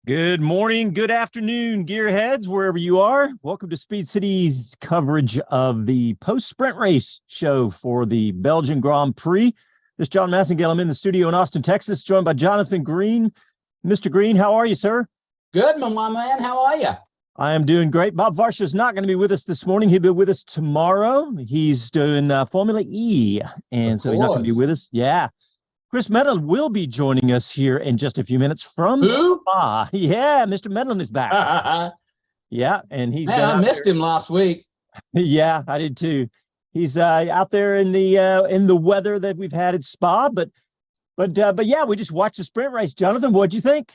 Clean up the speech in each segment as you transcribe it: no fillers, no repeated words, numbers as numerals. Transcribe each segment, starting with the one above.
Good morning, good afternoon, gearheads, wherever you are. Welcome to Speed City's coverage of the post-sprint race show for the Belgian Grand Prix. This is John Massengale. I'm in the studio in Austin, Texas, joined by Jonathan Green. Mr. Green, how are you, sir? Good, my man. How are you? I am doing great. Bob Varsha is not going to be with us this morning. He'll be with us tomorrow. He's doing Formula E, and so he's not going to be with us. Yeah. Chris Medland will be joining us here in just a few minutes from Spa. Yeah, Mr. Medland is back. Yeah, and he's I missed him last week. Yeah, I did too. He's out there in the weather that we've had at Spa, but yeah, we just watched the sprint race. Jonathan, what'd you think?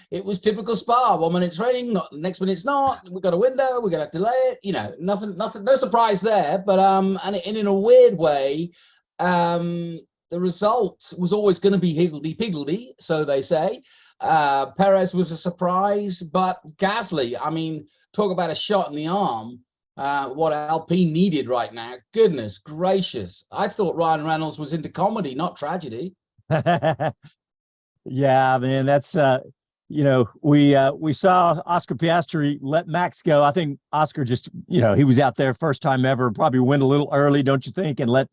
It was typical Spa. 1 minute it's raining, next minute it's not. We got a window, we're gonna delay it. Nothing, no surprise there. But and in a weird way, the result was always going to be higgledy-piggledy, so they say. Perez was a surprise, but Gasly, talk about a shot in the arm. What Alpine needed right now. Goodness gracious! I thought Ryan Reynolds was into comedy, not tragedy. Yeah, man, that's we saw Oscar Piastri let Max go. I think Oscar just he was out there first time ever, probably went a little early, don't you think, and let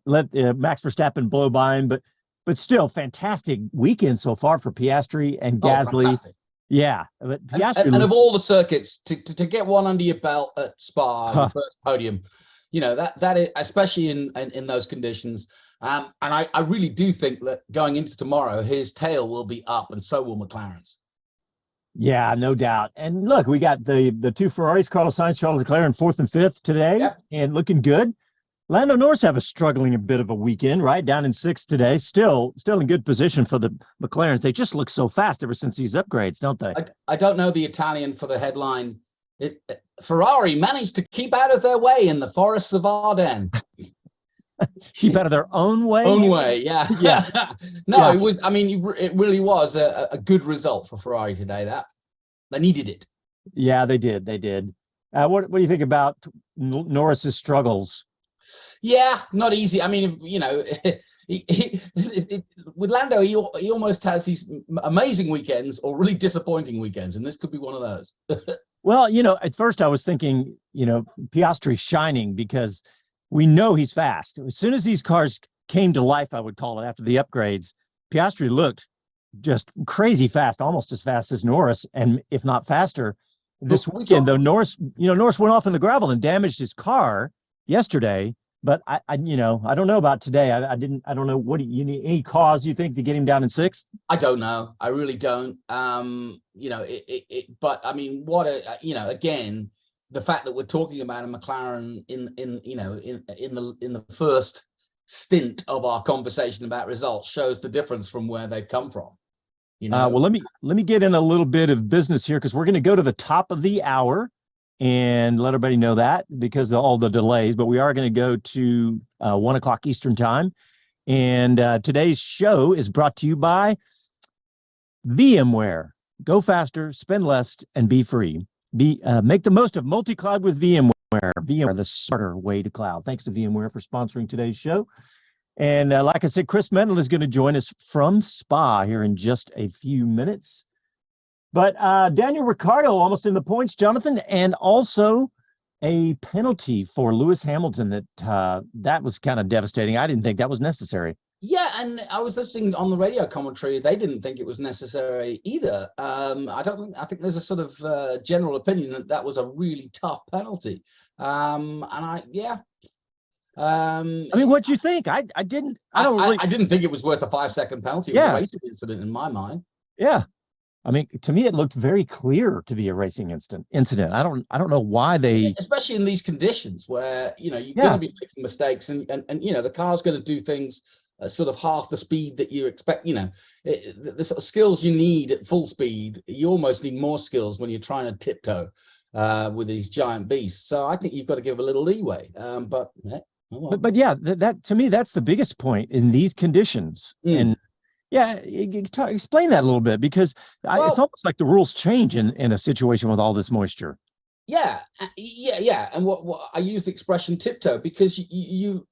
Max Verstappen blow by him, but still fantastic weekend so far for Piastri and Gasly. Yeah, but Piastri and of all the circuits to get one under your belt at Spa, your first podium, that is, especially in those conditions. And I really do think that going into tomorrow, his tail will be up, and so will McLaren's. Yeah, no doubt. And look, we got the two Ferraris, Carlos Sainz, Charles Leclerc, in fourth and fifth today, and looking good. Lando Norris have a bit of a weekend, right? Down in sixth today, still in good position for the McLarens. They just look so fast ever since these upgrades, don't they? I don't know the Italian for the headline. Ferrari managed to keep out of their way in the forests of Ardennes. Keep out of their own way. Yeah. No, yeah. It was. It really was a good result for Ferrari today. That they needed it. Yeah, they did. What do you think about Norris's struggles? Yeah, not easy. With Lando, he almost has these amazing weekends or really disappointing weekends, and this could be one of those. Well, at first I was thinking, Piastri shining because we know he's fast. As soon as these cars came to life, I would call it, after the upgrades, Piastri looked just crazy fast, almost as fast as Norris, and if not faster. This weekend, though, Norris went off in the gravel and damaged his car yesterday. But I don't know about today. I don't know. What do you need? Any cause you think to get him down in sixth? I don't know. I really don't. But again, the fact that we're talking about a McLaren in the first stint of our conversation about results shows the difference from where they've come from. Well, let me get in a little bit of business here, because we're going to go to the top of the hour and let everybody know that because of all the delays. But we are going to go to 1 o'clock Eastern time, and today's show is brought to you by VMware. Go faster, spend less, and be free. Make the most of multi-cloud with VMware. VMware, the smarter way to cloud. Thanks to VMware for sponsoring today's show. And like I said, Chris Medland is going to join us from Spa here in just a few minutes. But Daniel Ricciardo almost in the points, Jonathan, and also a penalty for Lewis Hamilton that was kind of devastating. I didn't think that was necessary. Yeah, and I was listening on the radio commentary. They didn't think it was necessary either. I think there's a sort of general opinion that was a really tough penalty. What do you think? I didn't think it was worth a 5-second penalty. It was a racing incident in my mind. Yeah. To me, it looked very clear to be a racing incident. I don't know why they, especially in these conditions where you're going to be making mistakes, and the car's going to do things sort of half the speed that you expect. The sort of skills you need at full speed, you almost need more skills when you're trying to tiptoe with these giant beasts. So I think you've got to give a little leeway. But yeah, that to me, that's the biggest point in these conditions. And yeah, explain that a little bit, because it's almost like the rules change in a situation with all this moisture. Yeah. And what I use the expression tiptoe because you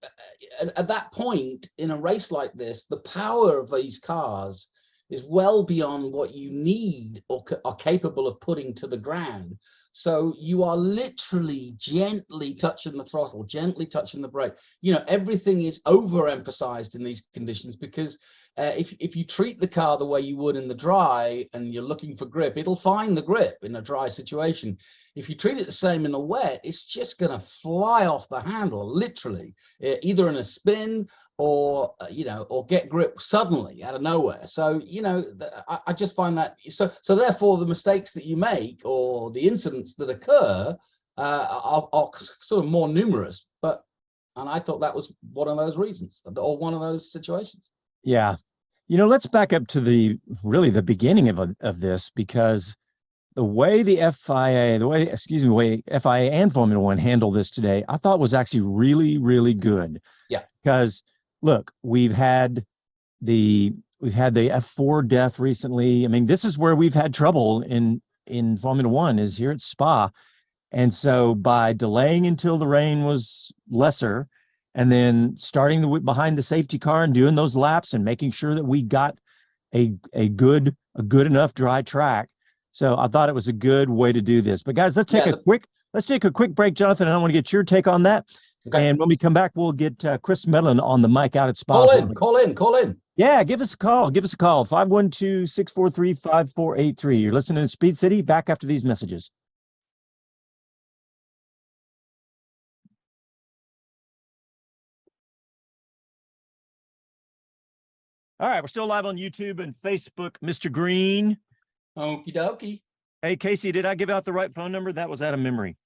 at that point in a race like this, the power of these cars is well beyond what you need or are capable of putting to the ground. So you are literally gently touching the throttle, gently touching the brake. You know, everything is overemphasized in these conditions because if you treat the car the way you would in the dry and you're looking for grip, it'll find the grip in a dry situation. If you treat it the same in the wet, it's just going to fly off the handle, literally, either in a spin or, you know, or get grip suddenly out of nowhere. So, you know, I just find that, so therefore the mistakes that you make or the incidents that occur are sort of more numerous. And I thought that was one of those reasons or one of those situations. Yeah. You know, let's back up to the beginning of this, because the way the way FIA and Formula One handled this today, I thought was actually really, really good. Yeah. Because look, we've had the F4 death recently. I mean, this is where we've had trouble in Formula One, is here at Spa. And so by delaying until the rain was lesser, and then starting behind the safety car and doing those laps and making sure that we got a good enough dry track. So I thought it was a good way to do this. But guys, let's take a quick break, Jonathan. And I want to get your take on that. Okay. And when we come back, we'll get Chris Medland on the mic out at Spa. Call in. Yeah, give us a call. 512-643-5483. You're listening to Speed City. Back after these messages. All right, we're still live on YouTube and Facebook. Mr. Green. Okie dokie. Hey, Casey, did I give out the right phone number? That was out of memory.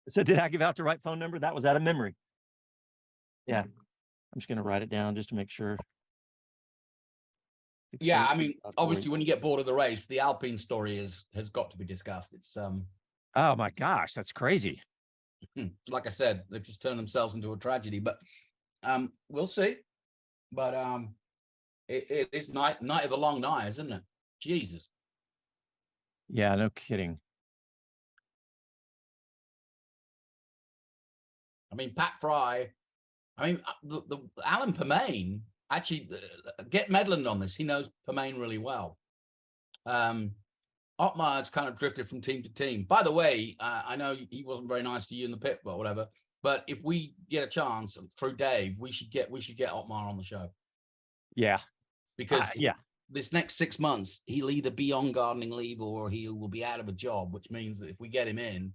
So did I give out the right phone number? That was out of memory. Yeah. I'm just going to write it down just to make sure. Yeah, I mean, obviously, when you get bored of the race, the Alpine story has got to be discussed. It's oh my gosh, that's crazy. Like I said, they've just turned themselves into a tragedy. But we'll see. But it is night of the long night, isn't it? Jesus. Yeah, no kidding. I mean, Pat Fry. I mean, the Alan Permain. Actually, get Medland on this. He knows Permain really well. Otmar's kind of drifted from team to team. By the way, I know he wasn't very nice to you in the pit, but whatever. But if we get a chance through Dave, we should get Otmar on the show. Yeah, because this next 6 months he'll either be on gardening leave or he will be out of a job, which means that if we get him in,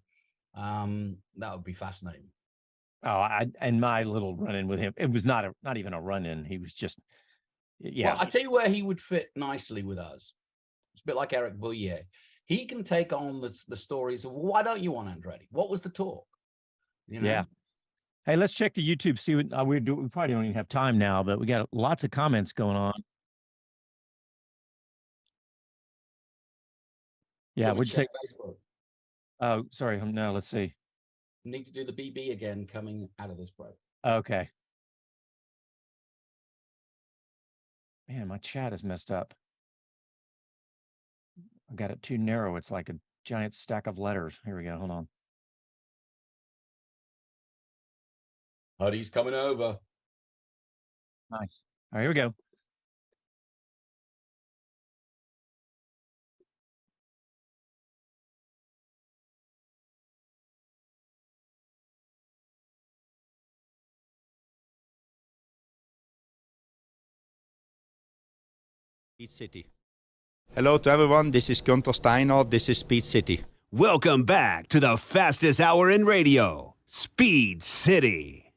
that would be fascinating. Oh, and my little run-in with him, it was not even a run-in. He was just, yeah. Well, I tell you where he would fit nicely with us. It's a bit like Eric Bouillet. He can take on the stories of, why don't you want Andretti? What was the talk? You know? Yeah. Hey, let's check the YouTube, see what we do. We probably don't even have time now, but we got lots of comments going on. Yeah, what'd you say? Oh, sorry. No, let's see. Need to do the BB again coming out of this break. Okay. Man, my chat is messed up. I got it too narrow. It's like a giant stack of letters. Here we go. Hold on. Huddy's coming over. Nice. All right, here we go. Speed City. Hello to everyone, this is Gunther Steiner, this is Speed City. Welcome back to the fastest hour in radio, Speed City.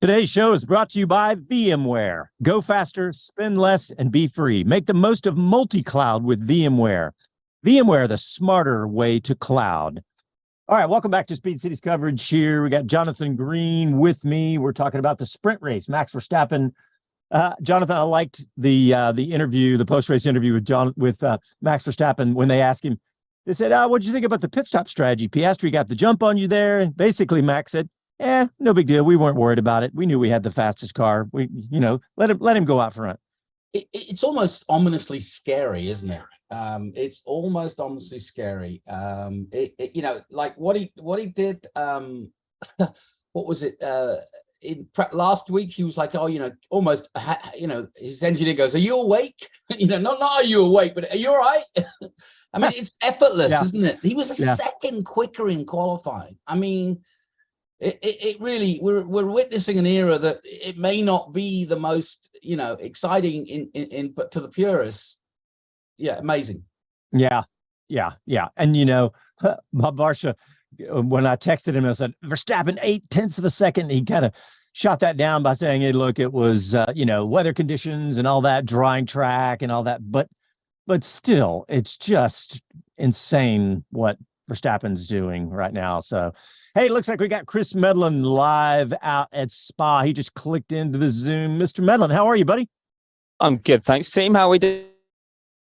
Today's show is brought to you by VMware. Go faster, spend less, and be free. Make the most of multi-cloud with VMware. VMware, the smarter way to cloud. All right, welcome back to Speed City's coverage here. We got Jonathan Green with me. We're talking about the sprint race, Max Verstappen. Jonathan, I liked the interview, the post-race interview with Max Verstappen when they asked him. They said, what did you think about the pit stop strategy? Piastri got the jump on you there. And basically, Max said, no big deal. We weren't worried about it. We knew we had the fastest car. We, let him go out front. It's almost ominously scary, isn't it? It's almost ominously scary. Like what he did. What was it? last week he was like, oh, almost, his engineer goes, "Are you awake?" Not are you awake, but are you all right? I mean, it's effortless, isn't it? He was a second quicker in qualifying. I mean, it really, we're witnessing an era that it may not be the most, exciting but to the purists, amazing. Yeah. And Varsha, when I texted him, I said, Verstappen 0.8 of a second. He kind of shot that down by saying, hey, look, it was, weather conditions and all that, drying track and all that. But still, it's just insane what Verstappen's doing right now. So, hey, looks like we got Chris Medland live out at Spa. He just clicked into the Zoom. Mr. Medland, how are you, buddy? I'm good, thanks, team. How are we doing?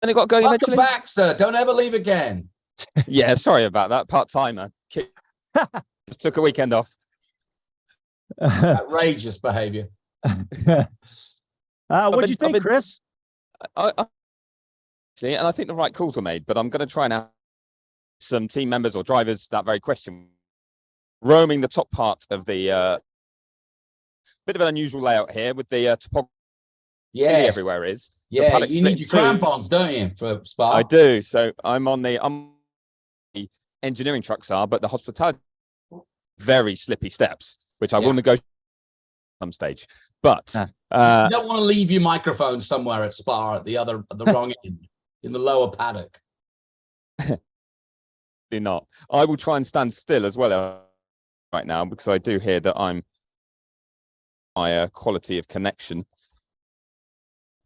And it got going Welcome eventually? Back, sir. Don't ever leave again. Yeah, sorry about that. Part-timer. Just took a weekend off. Outrageous behavior. What do you think, Chris? And I think the right calls were made, but I'm going to try and have some team members or drivers that very question. Roaming the top part of the bit of an unusual layout here with the topography everywhere is. Yeah, you need your crampons, don't you, for Spa? I do. So I'm on the engineering trucks are, but the hospitality very slippy steps, which I will negotiate at some stage. But you don't want to leave your microphone somewhere at Spa at the wrong end in the lower paddock. Not. I will try and stand still as well right now because I do hear that I'm my quality of connection.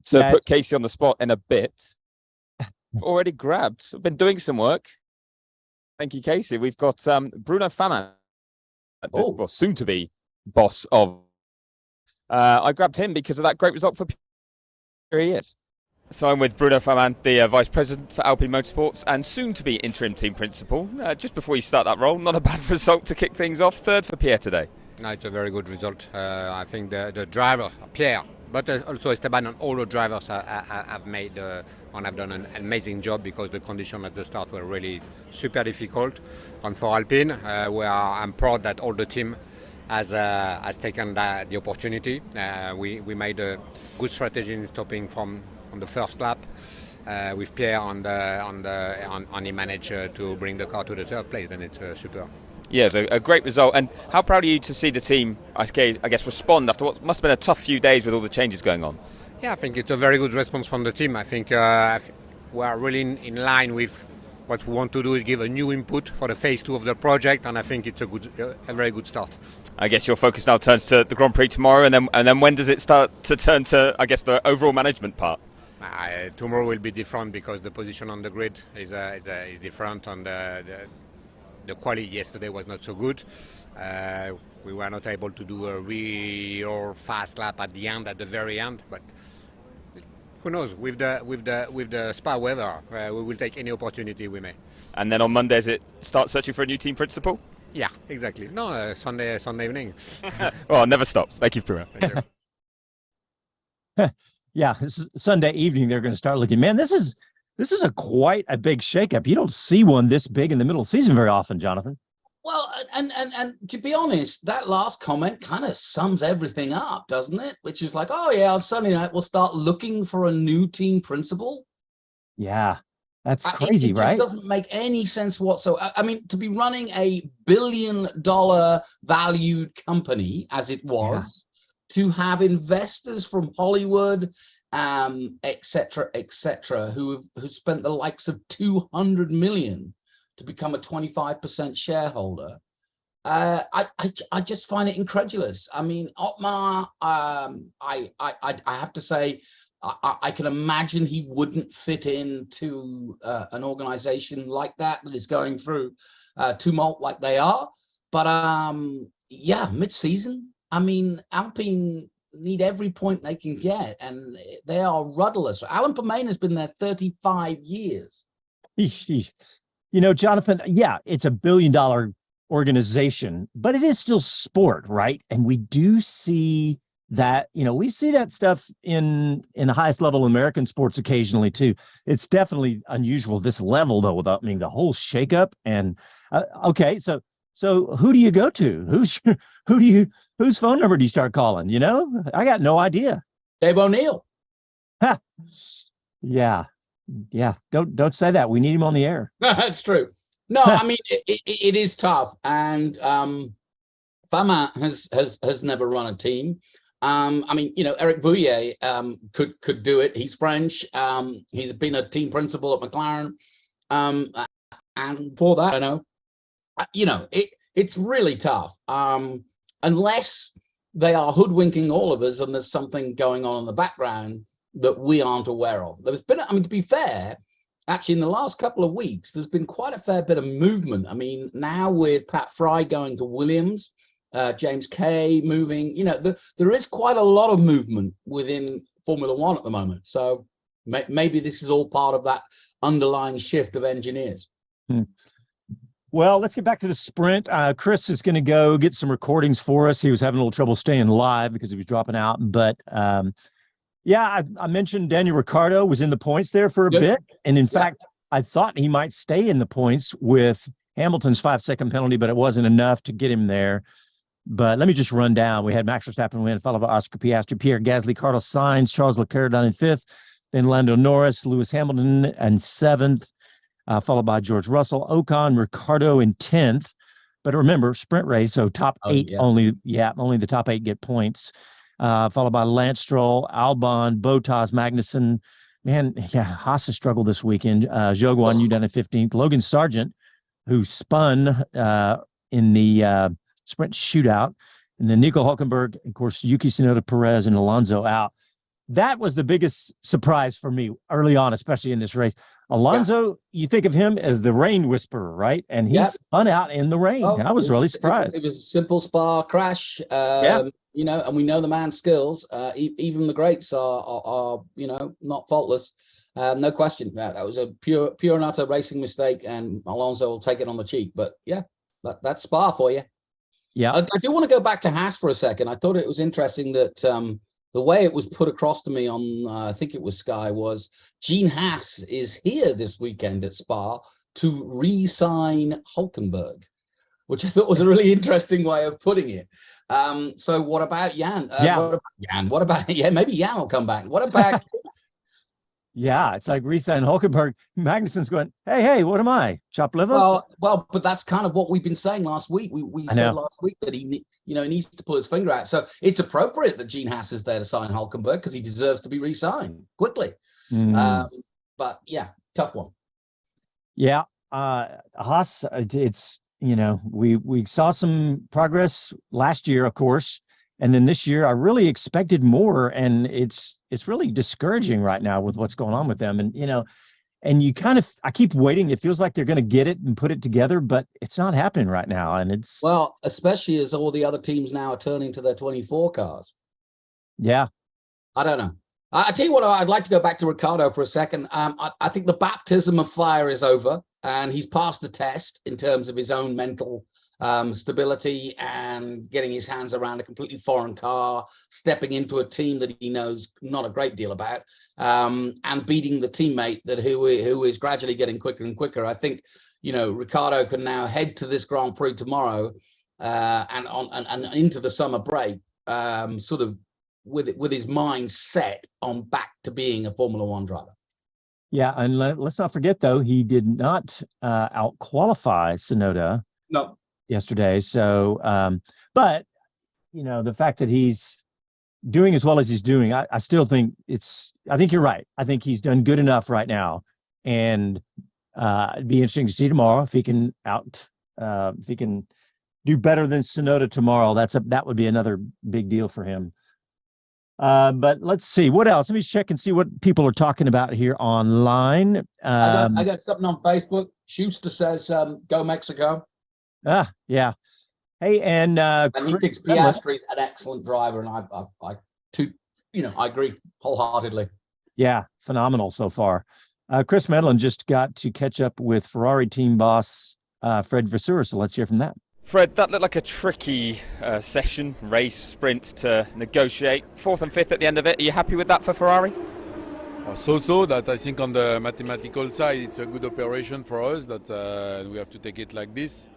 So put Casey on the spot in a bit. I've already grabbed. I've been doing some work. Thank you, Casey. We've got Bruno Faman, well, soon to be boss of. I grabbed him because of that great result for. Here he is. So I'm with Bruno Faman, the vice president for Alpine Motorsports and soon to be interim team principal. Just before you start that role, not a bad result to kick things off. Third for Pierre today. No, it's a very good result. I think the driver, Pierre, but also Esteban and all the drivers have made and have done an amazing job because the conditions at the start were really super difficult. And for Alpine, I'm proud that all the team has taken the opportunity. We made a good strategy in stopping on the first lap with Pierre, and he managed to bring the car to the third place. And it's super. Yeah, it's a great result. And how proud are you to see the team, I guess, respond after what must have been a tough few days with all the changes going on? Yeah, I think it's a very good response from the team. I think we are really in line with what we want to do is give a new input for the phase 2 of the project, and I think it's a very good start. I guess your focus now turns to the Grand Prix tomorrow, and then when does it start to turn to, I guess, the overall management part? Tomorrow will be different because the position on the grid is different, and the quality yesterday was not so good. We were not able to do a real fast lap at the very end, but who knows? With the Spa weather, we will take any opportunity we may. And then on Monday, is it start searching for a new team principal? Yeah, exactly. No, Sunday evening. Well, it never stops. Thank you, Bruno. Thank you. Yeah, this is Sunday evening. They're going to start looking. Man, this is quite a big shakeup. You don't see one this big in the middle of the season very often, Jonathan. Well, and to be honest, that last comment kind of sums everything up, doesn't it? Which is like, oh yeah, on Sunday night we'll start looking for a new team principal. Yeah, that's crazy, right? It doesn't make any sense whatsoever. I mean, to be running a $1 billion valued company as it was, to have investors from Hollywood, et cetera, who spent the likes of 200 million to become a 25% shareholder. I just find it incredulous. I mean, Otmar, I have to say, I can imagine he wouldn't fit into an organization like that is going through tumult like they are. But yeah, mid-season, I mean, Alpine need every point they can get, and they are rudderless. Alan Permain has been there 35 years. You know, Jonathan, yeah, it's $1 billion organization, but it is still sport, right? And we do see that, we see that stuff in the highest level of American sports occasionally too. It's definitely unusual this level though, without the whole shakeup. And okay, so So who do you go to? Whose phone number do you start calling? You know, I got no idea. Dave O'Neill. Ha. Yeah. Don't say that. We need him on the air. That's true. No, I mean, it is tough. And Fama has never run a team. I mean, you know, Eric Bouillet could do it. He's French. He's been a team principal at McLaren. And for that, I know, you know, it's really tough. Unless they are hoodwinking all of us and there's something going on in the background that we aren't aware of. There's been, I mean, to be fair, actually in the last couple of weeks, there's been quite a fair bit of movement. I mean, now with Pat Fry going to Williams, James Kay moving, you know, there is quite a lot of movement within Formula One at the moment. So maybe this is all part of that underlying shift of engineers. Well, let's get back to the sprint. Chris is going to go get some recordings for us. He was having a little trouble staying live because he was dropping out. But yeah, I mentioned Daniel Ricciardo was in the points there for a bit. And in fact, I thought he might stay in the points with Hamilton's 5-second penalty, but it wasn't enough to get him there. But let me just run down. We had Max Verstappen win, followed by Oscar Piastri, Pierre Gasly, Carlos Sainz, Charles Leclerc down in 5th, then Lando Norris, Lewis Hamilton in 7th, followed by George Russell, Ocon, Ricciardo in 10th. But remember, sprint race, so top 8 only the top 8 get points. Followed by Lance Stroll, Albon, Bottas, Magnussen. Man, yeah, Haas has struggled this weekend. Zhou Guanyu down at 15th. Logan Sargent, who spun in the sprint shootout. And then Nico Hulkenberg, of course, Yuki Tsunoda, Perez, and Alonso out. That was the biggest surprise for me early on, especially in this race. Alonso, you think of him as the rain whisperer, right? And he spun out in the rain. I was really surprised. It was a simple Spa crash, you know, and we know the man's skills. Even the greats are you know, not faultless. No question. That was a pure and utter racing mistake, and Alonso will take it on the cheek. But yeah, that's Spa for you. Yeah. I do want to go back to Haas for a second. I thought it was interesting that the way it was put across to me on, I think it was Sky, was Gene Haas is here this weekend at Spa to re-sign Hulkenberg, which I thought was a really interesting way of putting it. So what about Jan? What about maybe Jan will come back. What about Yeah, it's like re-sign Hulkenberg. Magnussen's going, hey, what am I? Chopped liver? Well, but that's kind of what we've been saying last week. We said last week that he needs to pull his finger out. So it's appropriate that Gene Haas is there to sign Hulkenberg because he deserves to be re-signed quickly. But yeah, tough one. Yeah, Haas, it's, you know, we saw some progress last year, of course. And then this year, I really expected more, and it's really discouraging right now with what's going on with them. And, you know, and I keep waiting. It feels like they're going to get it and put it together, but it's not happening right now. And it's... Well, especially as all the other teams now are turning to their 24 cars. Yeah. I don't know. I tell you what, I'd like to go back to Ricciardo for a second. I think the baptism of fire is over, and he's passed the test in terms of his own mental stability and getting his hands around a completely foreign car, stepping into a team that he knows not a great deal about, and beating the teammate who is gradually getting quicker and quicker. I think, you know, Ricciardo can now head to this Grand Prix tomorrow and into the summer break, sort of with his mind set on back to being a Formula One driver. Yeah, and let's not forget though, he did not out qualify Tsunoda. No. Yesterday. So, but, you know, the fact that he's doing as well as he's doing, I still think I think you're right. I think he's done good enough right now. And it'd be interesting to see tomorrow if he can do better than Tsunoda tomorrow. That would be another big deal for him. But let's see what else. Let me check and see what people are talking about here online. I got something on Facebook. Schuster says, go Mexico. Yeah. Hey, and he thinks Piastri's an excellent driver, and I agree wholeheartedly. Yeah, phenomenal so far. Chris Medland just got to catch up with Ferrari team boss Fred Varsha, so let's hear from that. Fred, that looked like a tricky session, race, sprint to negotiate. 4th and 5th at the end of it. Are you happy with that for Ferrari? So that I think on the mathematical side, it's a good operation for us that we have to take it like this.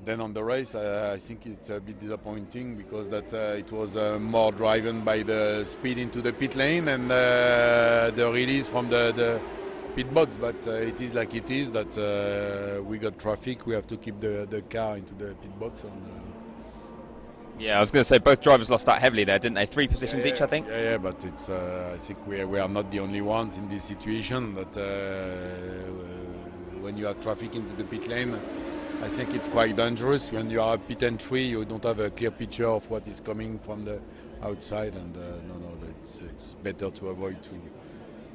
then on the race, I think it's a bit disappointing because that it was more driven by the speed into the pit lane and the release from the pit box. But it is like it is that we got traffic. We have to keep the car into the pit box. And, yeah, I was going to say both drivers lost out heavily there, didn't they? 3 positions each, I think. Yeah, but it's. I think we are not the only ones in this situation. That when you have traffic into the pit lane, I think it's quite dangerous. When you are pit entry, you don't have a clear picture of what is coming from the outside, and it's better to avoid to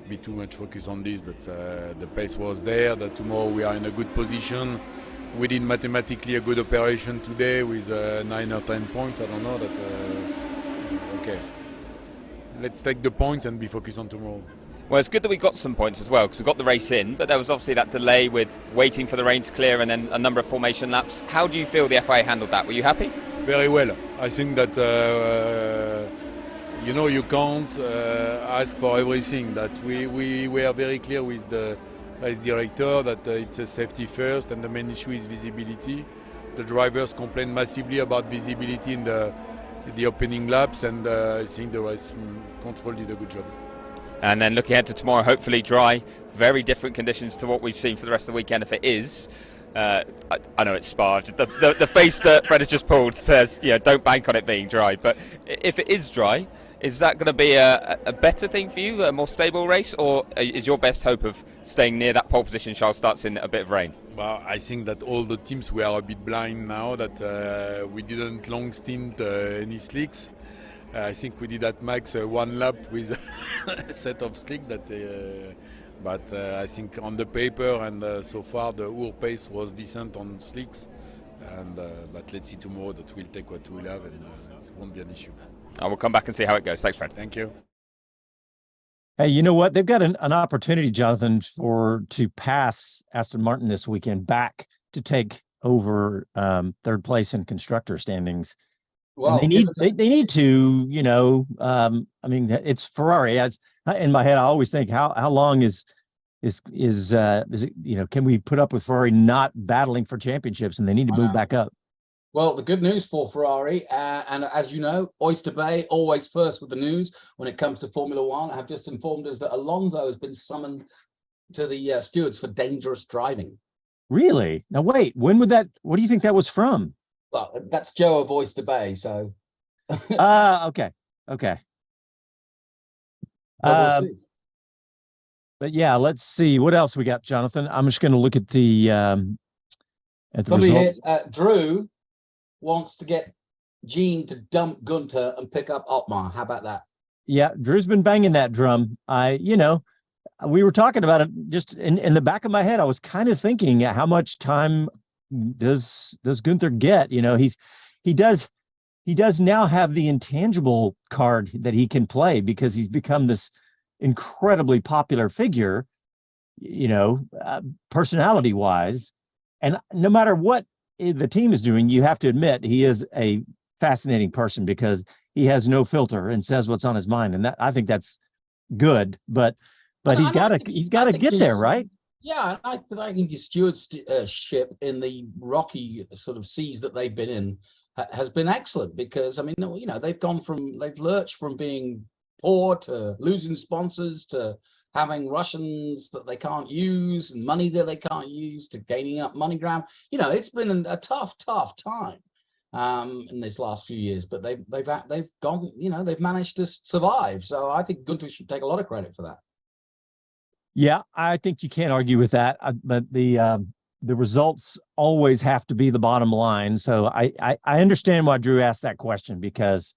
be too much focused on this. That the pace was there. That tomorrow we are in a good position. We did mathematically a good operation today with 9 or 10 points. I don't know that. Okay, let's take the points and be focused on tomorrow. Well, it's good that we got some points as well because we got the race in, but there was obviously that delay with waiting for the rain to clear and then a number of formation laps. How do you feel the FIA handled that? Were you happy? Very well. I think that you can't ask for everything. That we were very clear with the race director that it's a safety first, and the main issue is visibility. The drivers complained massively about visibility in the opening laps, and I think the race control did a good job. And then looking ahead to tomorrow, hopefully dry, very different conditions to what we've seen for the rest of the weekend if it is. I know it's Spa. The face that Fred has just pulled says, don't bank on it being dry. But if it is dry, is that going to be a better thing for you, a more stable race? Or is your best hope of staying near that pole position, Charles, starts in a bit of rain? Well, I think that all the teams were a bit blind now that we didn't long stint any slicks. I think we did at max 1 lap with a set of slick but I think on the paper and so far the Ur pace was decent on slicks, and but let's see tomorrow that we'll take what we'll have, and it won't be an issue. I will come back and see how it goes. Thanks, Fred. Thank you. Hey, you know what? They've got an opportunity, Jonathan, to pass Aston Martin this weekend back to take over third place in constructor standings. Well, they need to, I mean, it's Ferrari. In my head, I always think, how long is it, can we put up with Ferrari not battling for championships, and they need to move back up? Well, the good news for Ferrari, and as you know, Oyster Bay always first with the news when it comes to Formula One, have just informed us that Alonso has been summoned to the stewards for dangerous driving. Really? Now, wait, what do you think that was from? Well, that's Joe of Oyster Bay, so. Okay. But yeah, let's see what else we got, Jonathan. I'm just going to look at the results. Drew wants to get Gene to dump Gunter and pick up Otmar. How about that? Yeah, Drew's been banging that drum. We were talking about it just in the back of my head. I was kind of thinking, how much time does Gunther get? He does now have the intangible card that he can play because he's become this incredibly popular figure, personality wise. And no matter what the team is doing, you have to admit he is a fascinating person because he has no filter and says what's on his mind. And I think that's good, but he's got to get there, right? Yeah, I think his stewardship in the rocky sort of seas that they've been in has been excellent because, I mean, they've lurched from being poor to losing sponsors to having Russians that they can't use and money that they can't use to gaining up money ground. It's been a tough time in this last few years, but they've gone, they've managed to survive. So I think Gunther should take a lot of credit for that. Yeah, I think you can't argue with that, but the results always have to be the bottom line. So I understand why Drew asked that question because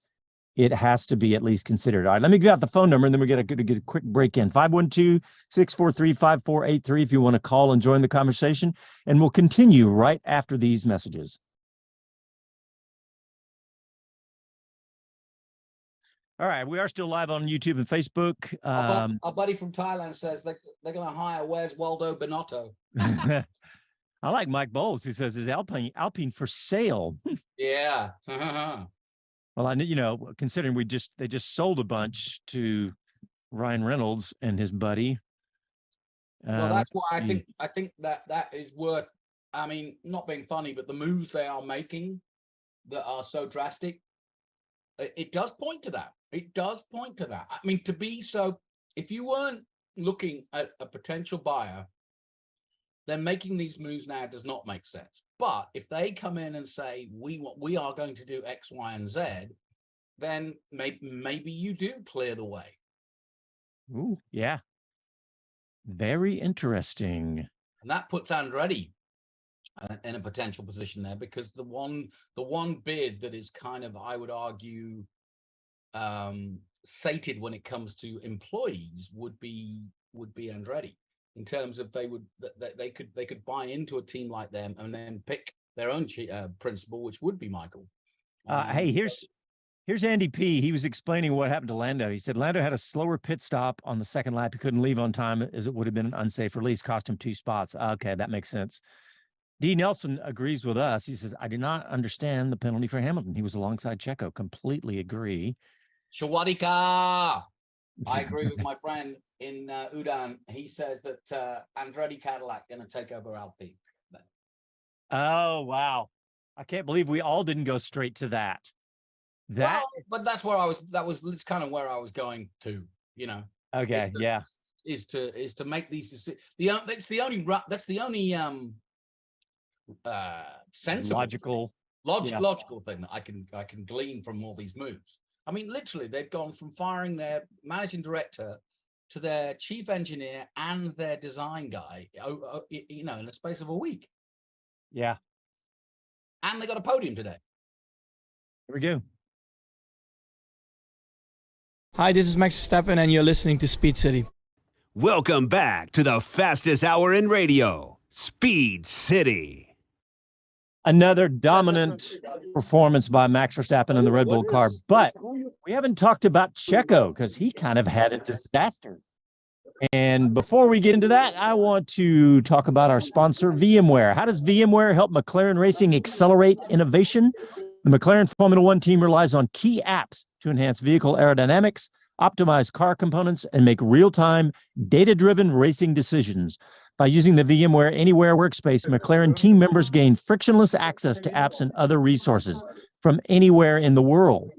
it has to be at least considered. All right, let me get out the phone number and then we're going to get a quick break in. 512-643-5483 if you want to call and join the conversation, and we'll continue right after these messages. All right, we are still live on YouTube and Facebook. Our buddy from Thailand says they're going to hire Where's Waldo Benotto. I like Mike Bowles, who says, is Alpine for sale? Yeah. Well, considering they just sold a bunch to Ryan Reynolds and his buddy. Well, that's why I think that is worth I mean, not being funny, but the moves they are making that are so drastic, it does point to that. It does point to that. I mean, to be so, if you weren't looking at a potential buyer, then making these moves now does not make sense. But if they come in and say, we are going to do X, Y, and Z, then maybe you do clear the way. Ooh, yeah. Very interesting. And that puts Andretti in a potential position there, because the one bid that is kind of, I would argue, sated when it comes to employees would be Andretti, in terms of they could buy into a team like them and then pick their own principal, which would be Michael. Hey, here's Andy P. He was explaining what happened to Lando. He said Lando had a slower pit stop on the second lap. He couldn't leave on time, as it would have been an unsafe release, cost him 2 spots. Okay, that makes sense. D. Nelson agrees with us. He says, I do not understand the penalty for Hamilton. He was alongside Checo. Completely agree. Shawadika. I agree with my friend in Udan. He says that Andretti Cadillac going to take over Alpine. Oh, wow. I can't believe we all didn't go straight to that. But that's where I was. That's kind of where I was going to, you know. Okay. Yeah. Is to make these decisions. That's the only sensible, logical thing that I can glean from all these moves. I mean, literally, they've gone from firing their managing director to their chief engineer and their design guy, you know, in the space of a week. Yeah. And they got a podium today. Here we go. Hi, this is Max Verstappen, and you're listening to Speed City. Welcome back to the fastest hour in radio, Speed City. Another dominant performance by Max Verstappen in the Red Bull car. But we haven't talked about Checo, because he kind of had a disaster. And before we get into that, I want to talk about our sponsor, VMware. How does VMware help McLaren Racing accelerate innovation? The McLaren Formula One team relies on key apps to enhance vehicle aerodynamics, optimize car components, and make real-time, data-driven racing decisions. By using the VMware Anywhere workspace, McLaren team members gain frictionless access to apps and other resources from anywhere in the world.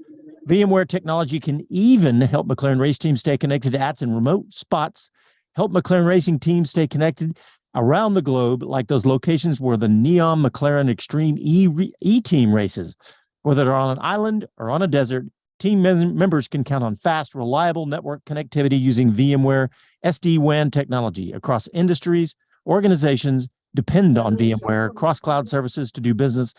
VMware technology can even help McLaren race teams stay connected to apps in remote spots, help McLaren racing teams stay connected around the globe, like those locations where the Neon McLaren Extreme E-Team races. Whether they're on an island or on a desert, team members can count on fast, reliable network connectivity using VMware SD-WAN technology. Across industries, organizations depend on VMware cross-cloud services to do business.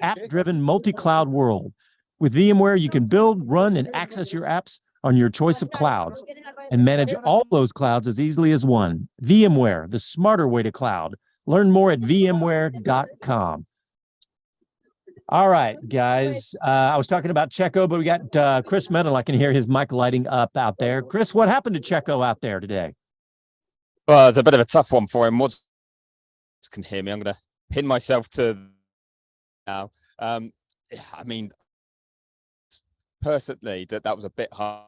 App-driven multi-cloud world. With VMware, you can build, run, and access your apps on your choice of clouds and manage all those clouds as easily as one. VMware, the smarter way to cloud. Learn more at vmware.com. All right, guys. I was talking about Checo, but we got Chris Medland. I can hear his mic lighting up out there. Chris, what happened to Checo out there today? Well, it's a bit of a tough one for him. Can hear me? I'm going to pin myself to now. I mean, personally, that was a bit hard,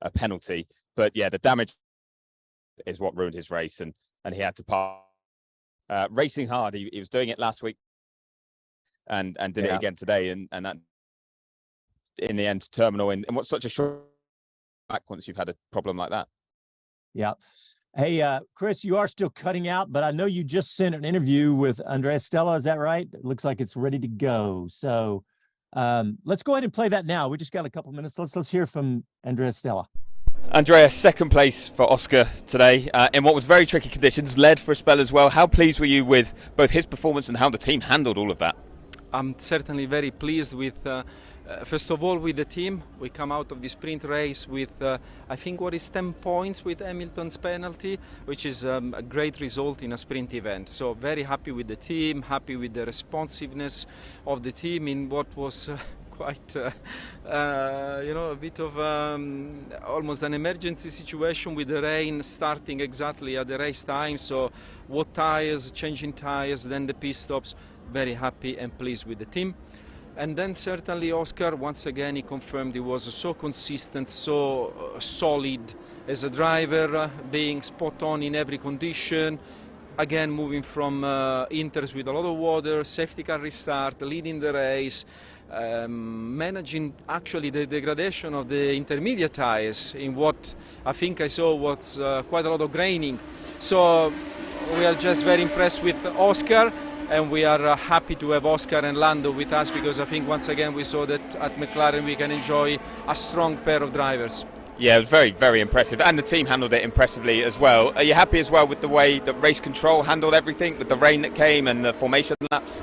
a penalty. But yeah, the damage is what ruined his race, and he had to park. Racing hard. He was doing it last week. And did it again today, and that in the end terminal in what's such a short back once you've had a problem like that. Yeah. Hey, Chris, you are still cutting out, but I know you just sent an interview with Andrea Stella. Is that right? It looks like it's ready to go. So let's go ahead and play that now. We just got a couple minutes. Let's hear from Andrea Stella. Andrea, second place for Oscar today in what was very tricky conditions, led for a spell as well. How pleased were you with both his performance and how the team handled all of that? I'm certainly very pleased with, first of all, with the team. We come out of the sprint race with, I think, what is 10 points with Hamilton's penalty, which is a great result in a sprint event. So very happy with the team, happy with the responsiveness of the team in what was quite, a bit of almost an emergency situation with the rain starting exactly at the race time. So what tires, changing tires, then the pit stops. Very happy and pleased with the team. And then certainly Oscar, once again, he confirmed he was so consistent, so solid as a driver, being spot on in every condition, again, moving from inters with a lot of water, safety car restart, leading the race, managing actually the degradation of the intermediate tires in what I think I saw was quite a lot of graining. So we are just very impressed with Oscar, and we are happy to have Oscar and Lando with us, because I think once again we saw that at McLaren we can enjoy a strong pair of drivers. Yeah, it was very, very impressive, and the team handled it impressively as well. Are you happy as well with the way that race control handled everything, with the rain that came and the formation laps?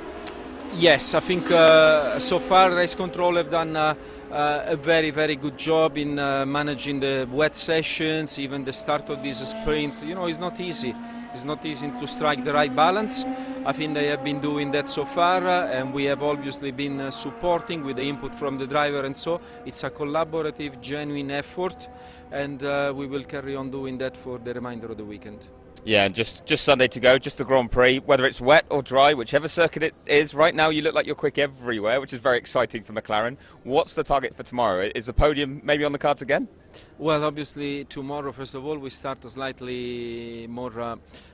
Yes, I think so far race control have done a very, very good job in managing the wet sessions, even the start of this sprint. You know, it's not easy. It's not easy to strike the right balance. I think they have been doing that so far, and we have obviously been supporting with the input from the driver, and so it's a collaborative, genuine effort, and we will carry on doing that for the remainder of the weekend. Yeah, just Sunday to go, just the Grand Prix, whether it's wet or dry, whichever circuit it is. Right now you look like you're quick everywhere, which is very exciting for McLaren. What's the target for tomorrow? Is the podium maybe on the cards again? Well, obviously tomorrow, first of all, we start slightly more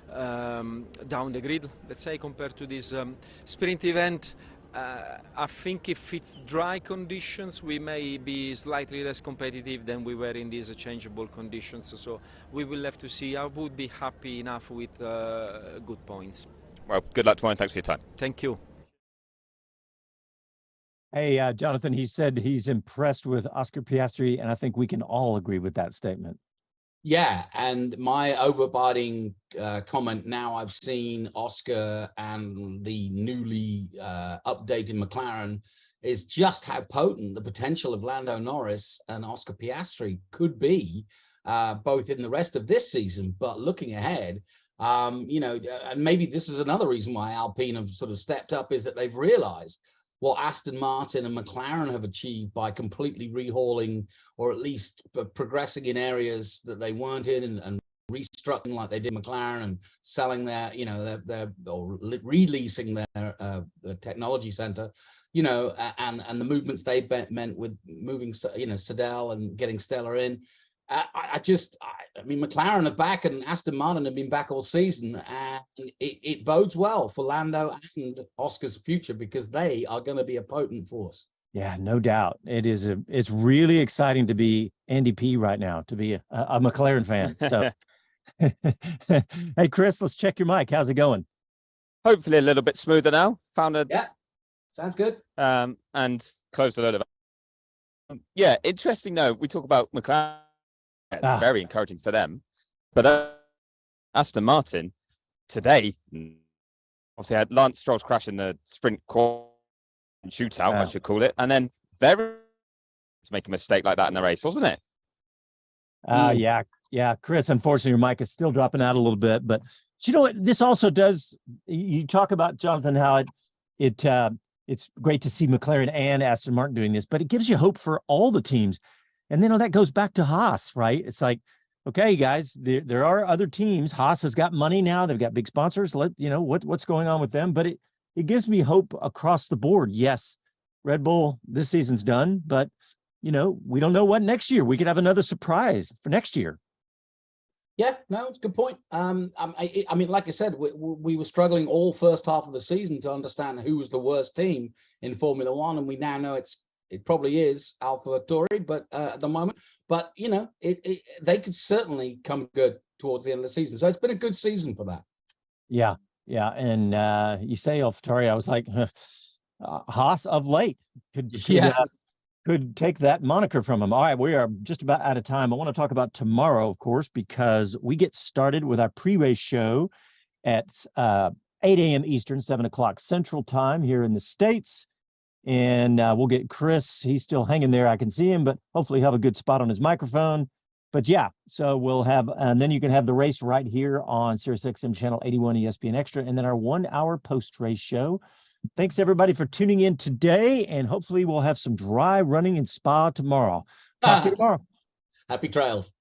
down the grid, let's say, compared to this sprint event. I think if it's dry conditions, we may be slightly less competitive than we were in these changeable conditions. So we will have to see. I would be happy enough with good points. Well, good luck tomorrow, and thanks for your time. Thank you. Hey, Jonathan, he said he's impressed with Oscar Piastri, and I think we can all agree with that statement. Yeah, and my overbiting comment, now I've seen Oscar and the newly updated McLaren, is just how potent the potential of Lando Norris and Oscar Piastri could be, both in the rest of this season, but looking ahead. You know, and maybe this is another reason why Alpine have sort of stepped up, is that they've realized what Aston Martin and McLaren have achieved by completely rehauling, or at least progressing in areas that they weren't in, and restructuring like they did McLaren, and selling their, you know, their or releasing their the technology center, you know, and the movements they meant with moving, you know, Seidel and getting Stella in. I mean, McLaren are back, and Aston Martin have been back all season, and it bodes well for Lando and Oscar's future, because they are going to be a potent force. Yeah, no doubt. It's really exciting to be Andy P right now, to be a McLaren fan. So, hey, Chris, let's check your mic. How's it going? Hopefully a little bit smoother now. Yeah, sounds good. And closed a load of. Yeah, interesting though. We talk about McLaren. It's very encouraging for them, but Aston Martin today obviously had Lance Stroll's crash in the sprint shootout, I should call it, and then to make a mistake like that in the race, wasn't it? Yeah, Chris, unfortunately your mic is still dropping out a little bit, but you know what this also does? You talk about, Jonathan, how it's great to see McLaren and Aston Martin doing this, but it gives you hope for all the teams. And then that goes back to Haas, right? It's like, okay, guys, there are other teams. Haas has got money now. They've got big sponsors. You know, what's going on with them? But it gives me hope across the board. Yes, Red Bull, this season's done, but, you know, we don't know what next year. We could have another surprise for next year. Yeah, no, it's a good point. I mean, like I said, we were struggling all first half of the season to understand who was the worst team in Formula One, and we now know it probably is AlphaTauri, but at the moment, but you know, they could certainly come good towards the end of the season. So it's been a good season for that. Yeah. And you say AlphaTauri, I was like, Haas of late could take that moniker from him. All right, we are just about out of time. I want to talk about tomorrow, of course, because we get started with our pre-race show at 8 a.m. Eastern, 7 o'clock Central Time here in the States. And we'll get Chris. He's still hanging there. I can see him, but hopefully he'll have a good spot on his microphone. But yeah, so we'll have, and then you can have the race right here on SiriusXM channel 81 ESPN Extra, and then our 1 hour post-race show. Thanks everybody for tuning in today, and hopefully we'll have some dry running in Spa tomorrow. Talk to you tomorrow. Happy trails.